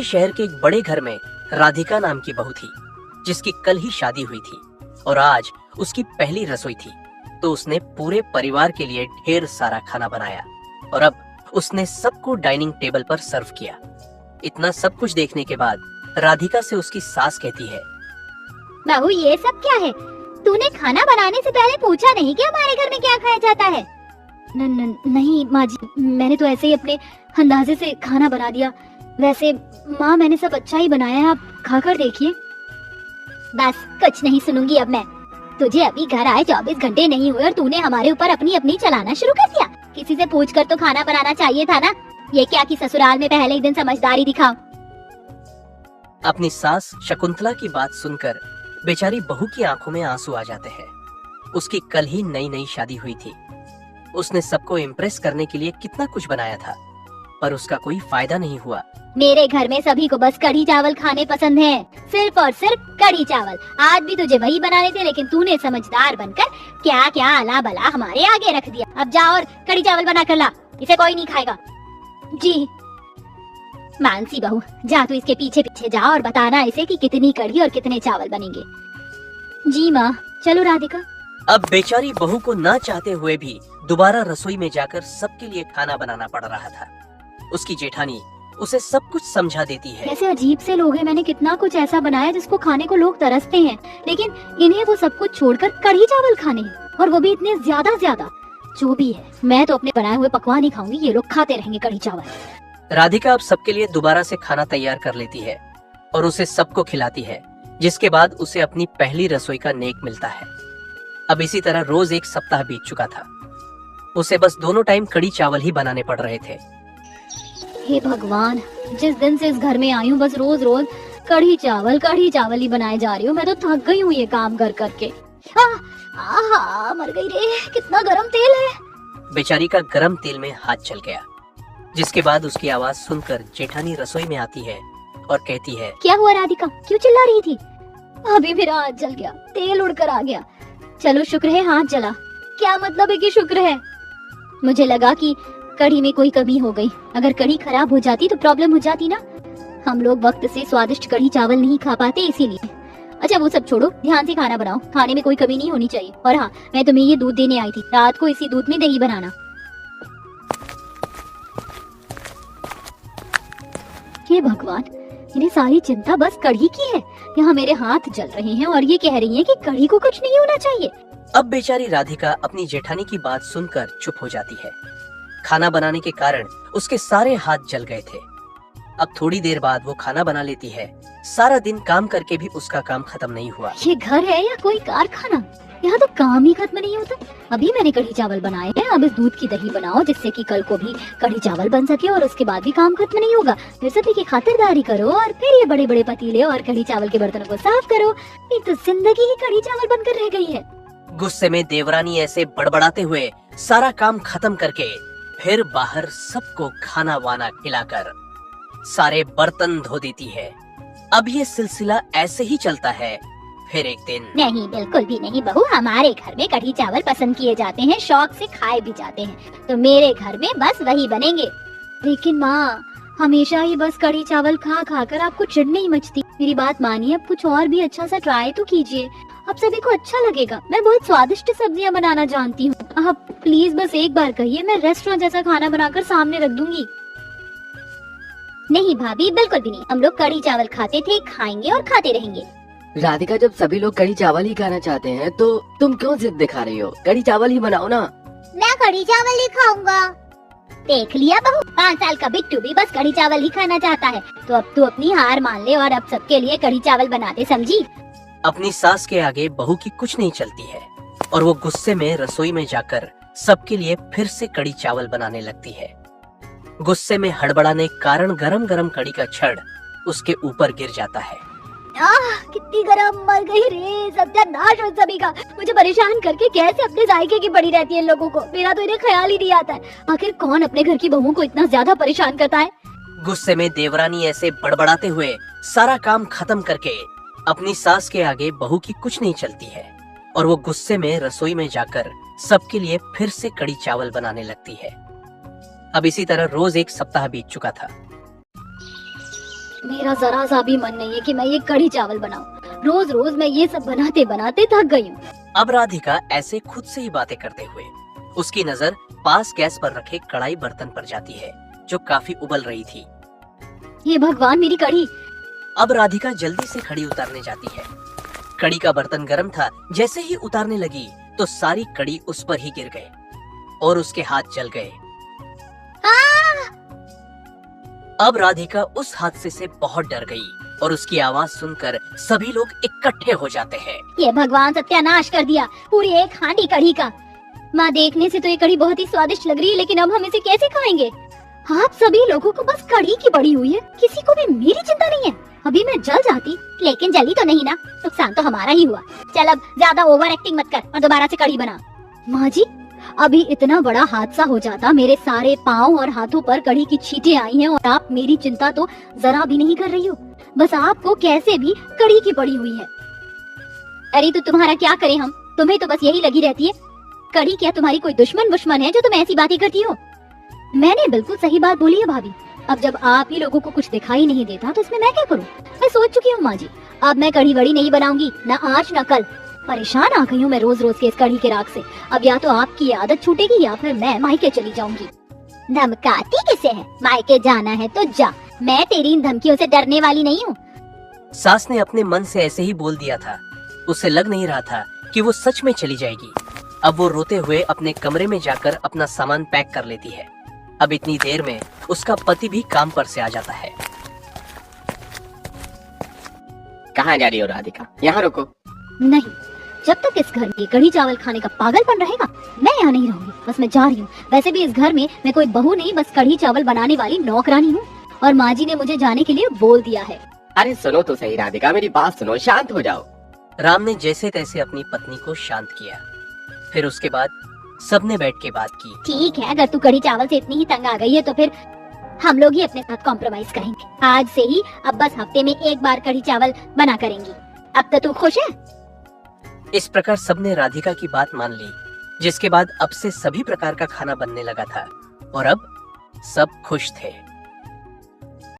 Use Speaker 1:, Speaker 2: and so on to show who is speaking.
Speaker 1: शहर के एक बड़े घर में राधिका नाम की बहू थी, जिसकी कल ही शादी हुई थी और आज उसकी पहली रसोई थी। तो उसने पूरे परिवार के लिए ढेर सारा खाना बनाया और अब उसने सबको डाइनिंग टेबल पर सर्व किया। इतना सब कुछ देखने के बाद राधिका से उसकी सास कहती है,
Speaker 2: बहू ये सब क्या है? तूने खाना बनाने से पहले पूछा नहीं कि हमारे घर में क्या खाया जाता है? नहीं माँ जी, मैंने तो ऐसे ही अपने अंदाजे से खाना बना दिया। वैसे माँ मैंने सब अच्छा ही बनाया है, आप खाकर देखिए। बस कुछ नहीं सुनूंगी अब मैं। तुझे अभी घर आए 24 घंटे नहीं हुए और तूने हमारे ऊपर अपनी अपनी चलाना शुरू कर दिया। किसी से पूछकर तो खाना बनाना चाहिए था ना। ये क्या कि ससुराल में पहले ही दिन समझदारी दिखाओ।
Speaker 1: अपनी सास शकुंतला की बात सुनकर बेचारी बहू की आंखों में आंसू आ जाते हैं। उसकी कल ही नई नई शादी हुई थी। उसने सबको इम्प्रेस करने के लिए कितना कुछ बनाया था, पर उसका कोई फायदा नहीं हुआ।
Speaker 2: मेरे घर में सभी को बस कढ़ी चावल खाने पसंद है, सिर्फ और सिर्फ कढ़ी चावल। आज भी तुझे वही बनाने थे, लेकिन तूने समझदार बनकर क्या क्या अला बला हमारे आगे रख दिया। अब जा और कढ़ी चावल बना कर ला, इसे कोई नहीं खाएगा। जी मानसी बहू, जा तू इसके पीछे पीछे जा और बताना इसे कि कितनी कढ़ी और कितने चावल बनेंगे। जी माँ। चलो राधिका।
Speaker 1: अब बेचारी बहू को ना चाहते हुए भी दोबारा रसोई में जाकर सबके लिए खाना बनाना पड़ रहा था। उसकी जेठानी उसे सब कुछ समझा देती है।
Speaker 2: कैसे अजीब से लोग हैं, मैंने कितना कुछ ऐसा बनाया जिसको खाने को लोग तरसते हैं, लेकिन इन्हें वो सब कुछ छोड़कर कढ़ी चावल खाने हैं, और वो भी इतने ज्यादा। जो भी है, मैं तो अपने बनाए हुए पकवान ही खाऊंगी, ये लोग खाते रहेंगे कढ़ी चावल।
Speaker 1: राधिका अब सबके लिए दोबारा से खाना तैयार कर लेती है और उसे सबको खिलाती है, जिसके बाद उसे अपनी पहली रसोई का नेक मिलता है। अब इसी तरह रोज एक सप्ताह बीत चुका था। उसे बस दोनों टाइम कढ़ी चावल ही बनाने पड़ रहे थे।
Speaker 2: हे भगवान, जिस दिन से इस घर में आई हूँ बस रोज रोज कढ़ी चावल ही बनाए जा रही हूँ। मैं तो थक गई हूँ ये काम कर करके। मर गई रे, कितना गरम तेल है।
Speaker 1: बेचारी का गरम तेल में हाथ चल गया, जिसके बाद उसकी आवाज सुनकर जेठानी रसोई में आती है और कहती है,
Speaker 2: क्या हुआ राधिका, क्यों चिल्ला रही थी? अभी मेरा हाथ जल गया, तेल उड़कर आ गया। चलो शुक्र है हाथ जला। क्या मतलब है कि शुक्र है? मुझे लगा कि कढ़ी में कोई कमी हो गई। अगर कढ़ी खराब हो जाती तो प्रॉब्लम हो जाती ना। हम लोग वक्त से स्वादिष्ट कढ़ी चावल नहीं खा पाते, इसीलिए। अच्छा वो सब छोड़ो, ध्यान से खाना बनाओ, खाने में कोई कमी नहीं होनी चाहिए। और हाँ, मैं तुम्हें ये दूध देने आई थी, रात को इसी दूध में दही बनाना। हे भगवान, इन्हें सारी चिंता बस कढ़ी की है। यहाँ मेरे हाथ जल रहे हैं और ये कह रही है कि कढ़ी को कुछ नहीं होना चाहिए।
Speaker 1: अब बेचारी राधिका अपनी जेठानी की बात सुनकर चुप हो जाती है। खाना बनाने के कारण उसके सारे हाथ जल गए थे। अब थोड़ी देर बाद वो खाना बना लेती है। सारा दिन काम करके भी उसका काम खत्म नहीं हुआ।
Speaker 2: ये घर है या कोई कारखाना? यहाँ तो काम ही खत्म नहीं होता। अभी मैंने कढ़ी चावल बनाए हैं, अब इस दूध की दही बनाओ, जिससे कि कल को भी कढ़ी चावल बन सके और उसके बाद भी काम खत्म नहीं होगा। फिर सभी की खातिरदारी करो और फिर ये बड़े बड़े पतीले और कढ़ी चावल के बर्तनों को साफ करो। ये तो जिंदगी ही कढ़ी चावल बनकर रह गई है।
Speaker 1: गुस्से में देवरानी ऐसे बड़बड़ाते हुए सारा काम खत्म करके फिर बाहर सबको खाना वाना खिलाकर सारे बर्तन धो देती है। अब ये सिलसिला ऐसे ही चलता है। फिर एक दिन,
Speaker 2: नहीं बिल्कुल भी नहीं बहू, हमारे घर में कढ़ी चावल पसंद किए जाते हैं, शौक से खाए भी जाते हैं, तो मेरे घर में बस वही बनेंगे। लेकिन माँ, हमेशा ही बस कढ़ी चावल खा खा कर आपको चिढ़ नहीं मचती? मेरी बात मानिए, अब कुछ और भी अच्छा सा ट्राई तो कीजिए, अब सभी को अच्छा लगेगा। मैं बहुत स्वादिष्ट सब्जियां बनाना जानती हूँ। आप प्लीज बस एक बार कहिए, मैं रेस्टोरेंट जैसा खाना बनाकर सामने रख दूंगी। नहीं भाभी, बिल्कुल भी नहीं। हम लोग कढ़ी चावल खाते थे, खाएंगे और खाते रहेंगे।
Speaker 3: राधिका, जब सभी लोग कढ़ी चावल ही खाना चाहते हैं तो तुम क्यों जिद दिखा रही हो? कढ़ी चावल ही बनाओ ना।
Speaker 2: मैं कढ़ी चावल ही खाऊंगा। देख लिया बहू, 5 साल का बिट्टू भी बस कढ़ी चावल ही खाना चाहता है। तो अब तू अपनी हार मान ले और अब सबके लिए कढ़ी चावल बना दे, समझी?
Speaker 1: अपनी सास के आगे बहू की कुछ नहीं चलती है और वो गुस्से में रसोई में जाकर सबके लिए फिर से कढ़ी चावल बनाने लगती है। गुस्से में हड़बड़ाने के कारण गरम गरम कढ़ी का छड़ उसके ऊपर गिर जाता है।
Speaker 2: कितनी गरम, मर गई रे, सत्यानाश हो सभी का। मुझे परेशान करके कैसे अपने जायके की पड़ी रहती है इन लोगों को। मेरा तो इन्हें ख्याल ही नहीं आता है, आखिर कौन अपने घर की बहुओं को इतना ज्यादा परेशान करता है।
Speaker 1: गुस्से में देवरानी ऐसे बड़बड़ाते हुए सारा काम खत्म करके अपनी सास के आगे बहू की कुछ नहीं चलती है और वो गुस्से में रसोई में जाकर सबके लिए फिर से कढ़ी चावल बनाने लगती है। अब इसी तरह रोज एक सप्ताह बीत चुका था।
Speaker 2: मेरा जरा सा भी मन नहीं है कि मैं ये कढ़ी चावल बनाऊं। रोज रोज मैं ये सब बनाते बनाते थक गई हूँ।
Speaker 1: अब राधिका ऐसे खुद से ही बातें करते हुए उसकी नजर पास गैस पर रखे कढ़ाई बर्तन पर जाती है जो काफी उबल रही थी।
Speaker 2: ये भगवान, मेरी कढ़ी।
Speaker 1: अब राधिका जल्दी से कढ़ी उतारने जाती है। कढ़ी का बर्तन गर्म था, जैसे ही उतारने लगी तो सारी कढ़ी उस पर ही गिर गए और उसके हाथ जल गए। अब राधिका उस हादसे से बहुत डर गई और उसकी आवाज सुनकर सभी लोग इकट्ठे हो जाते हैं।
Speaker 2: ये भगवान, सत्यानाश कर दिया पूरी एक हांडी कढ़ी का। माँ, देखने से तो ये कढ़ी बहुत ही स्वादिष्ट लग रही है, लेकिन अब हम इसे कैसे खाएंगे? आप सभी लोगों को बस कढ़ी की पड़ी हुई है, किसी को भी मेरी चिंता नहीं है। अभी मैं जल जाती, लेकिन जली तो नहीं ना, नुकसान तो हमारा ही हुआ। चल अब ज्यादा ओवर एक्टिंग मत कर और दोबारा से कढ़ी बना। माँ जी, अभी इतना बड़ा हादसा हो जाता, मेरे सारे पाँव और हाथों पर कढ़ी की छींटें आई हैं और आप मेरी चिंता तो जरा भी नहीं कर रही हो। बस आपको कैसे भी कढ़ी की पड़ी हुई है। अरे तो तुम्हारा क्या करें हम, तुम्हें तो बस यही लगी रहती है। कढ़ी क्या तुम्हारी कोई दुश्मन है जो तुम ऐसी बातें करती हो? मैंने बिल्कुल सही बात बोली है भाभी। अब जब आप ही लोगों को कुछ दिखाई नहीं देता तो इसमें मैं क्या करूं? मैं सोच चुकी हूँ माँ जी, अब मैं कढ़ी बड़ी नहीं बनाऊंगी, ना आज ना कल। परेशान आ गई हूँ मैं रोज रोज के इस कढ़ी के राग से। अब या तो आपकी आदत छूटेगी या फिर मैं मायके चली जाऊंगी। धमकाती किसे है? मायके जाना है तो जा, मैं तेरी इन धमकियों से डरने वाली नहीं हूँ।
Speaker 1: सास ने अपने मन से ऐसे ही बोल दिया था। उसे लग नहीं रहा था कि वो सच में चली जाएगी। अब वो रोते हुए अपने कमरे में जाकर अपना सामान पैक कर लेती है। अब इतनी देर में उसका पति भी काम पर से आ जाता है।
Speaker 3: कहाँ जा रही हो राधिका? यहाँ रुको।
Speaker 2: नहीं, जब तक इस घर में कढ़ी चावल खाने का पागलपन रहेगा मैं यहाँ नहीं रहूंगी। बस मैं जा रही हूँ। वैसे भी इस घर में मैं कोई बहू नहीं, बस कढ़ी चावल बनाने वाली नौकरानी हूँ और माँ जी ने मुझे जाने के लिए बोल दिया है।
Speaker 3: अरे सुनो तो सही राधिका, मेरी बात सुनो, शांत हो जाओ।
Speaker 1: राम ने जैसे तैसे अपनी पत्नी को शांत किया। फिर उसके बाद सबने बैठ के बात की।
Speaker 2: ठीक है, अगर तू कढ़ी चावल से इतनी ही तंग आ गई है तो फिर हम लोग ही अपने साथ कॉम्प्रोमाइज करेंगे। आज से ही अब बस हफ्ते में एक बार कढ़ी चावल बना करेंगी। अब तो तू खुश है?
Speaker 1: इस प्रकार सबने राधिका की बात मान ली, जिसके बाद अब से सभी प्रकार का खाना बनने लगा था और अब सब खुश थे।